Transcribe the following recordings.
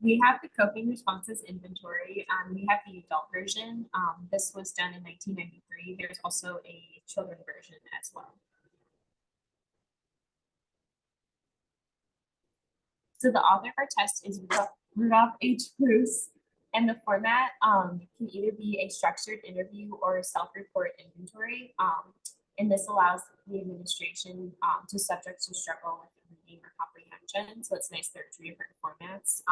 We have the coping responses inventory. We have the adult version. This was done in 1993. There's also a children version as well. So the author of our test is Rudolph H. Bruce, and the format can either be a structured interview or a self-report inventory. And this allows the administration to subjects who struggle with reading or comprehension. So it's nice there are 3 different formats.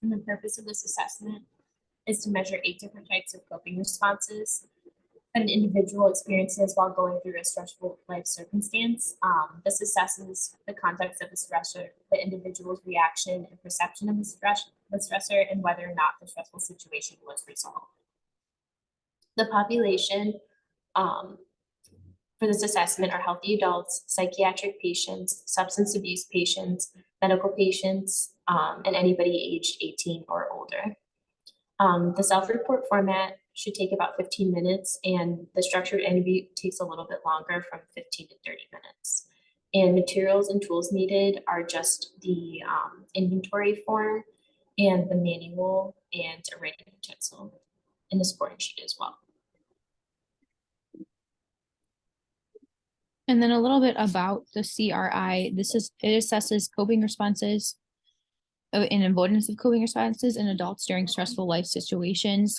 And the purpose of this assessment is to measure 8 different types of coping responses an individual experiences while going through a stressful life circumstance. This assesses the context of the stressor, the individual's reaction and perception of the stressor, and whether or not the stressful situation was resolved. The population for this assessment are healthy adults, psychiatric patients, substance abuse patients, medical patients, and anybody aged 18 or older. The self-report format should take about 15 minutes, and the structured interview takes a little bit longer, from 15 to 30 minutes. And materials and tools needed are just the inventory form and the manual and a writing utensil, and the scoring sheet as well. And then a little bit about the CRI. It assesses coping responses and avoidance of coping responses in adults during stressful life situations.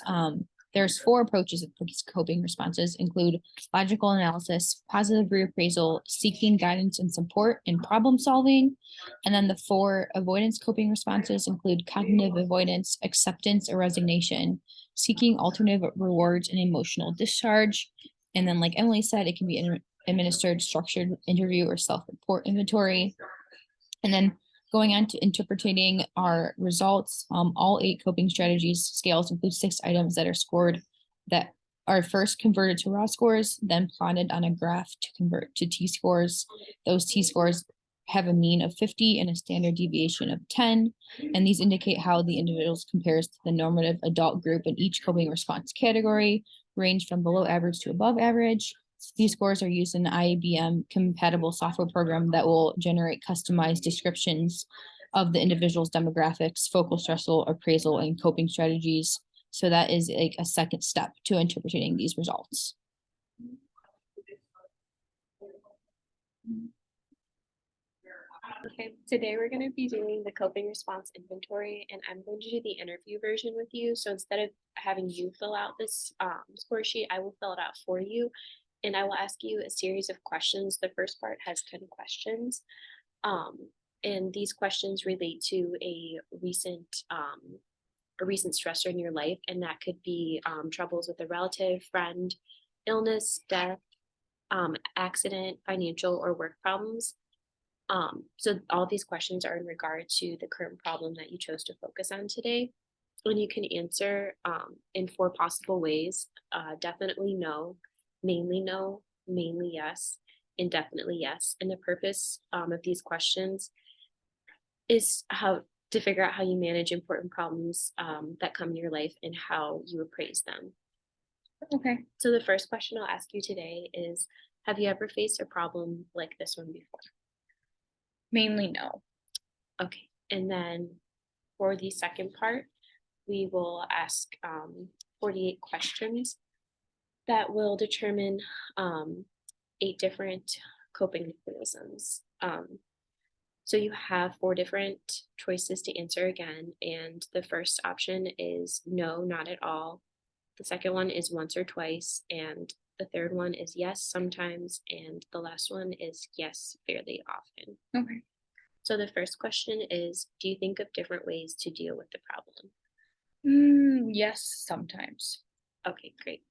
There's 4 approaches of coping responses, include logical analysis, positive reappraisal, seeking guidance and support, and problem solving. And then the 4 avoidance coping responses include cognitive avoidance, acceptance or resignation, seeking alternative rewards, and emotional discharge. And then, like Emily said, it can be administered structured interview or self-report inventory. And then going on to interpreting our results, all 8 coping strategies scales include 6 items that are scored that are first converted to raw scores, then plotted on a graph to convert to T-scores. Those T-scores have a mean of 50 and a standard deviation of 10, and these indicate how the individuals compares to the normative adult group in each coping response category, range from below average to above average. These scores are used in an IBM compatible software program that will generate customized descriptions of the individual's demographics, focal stressful appraisal, and coping strategies. So that is like a second step to interpreting these results. Okay, today we're going to be doing the coping response inventory, and I'm going to do the interview version with you. So instead of having you fill out this score sheet, I will fill it out for you. And I will ask you a series of questions. The first part has 10 questions. And these questions relate to a recent stressor in your life. And that could be troubles with a relative, friend, illness, death, accident, financial, or work problems. So all these questions are in regard to the current problem that you chose to focus on today. And you can answer in 4 possible ways: definitely no, mainly yes, and definitely yes. And the purpose of these questions is to figure out how you manage important problems that come in your life and how you appraise them. Okay. So the first question I'll ask you today is, have you ever faced a problem like this one before? Mainly no. Okay. And then for the second part, we will ask 48 questions that will determine 8 different coping mechanisms. So you have 4 different choices to answer again, and the first option is no, not at all. The second one is once or twice, and the third one is yes, sometimes, and the last one is yes, fairly often. Okay. So the first question is, do you think of different ways to deal with the problem? Yes, sometimes. Okay, great.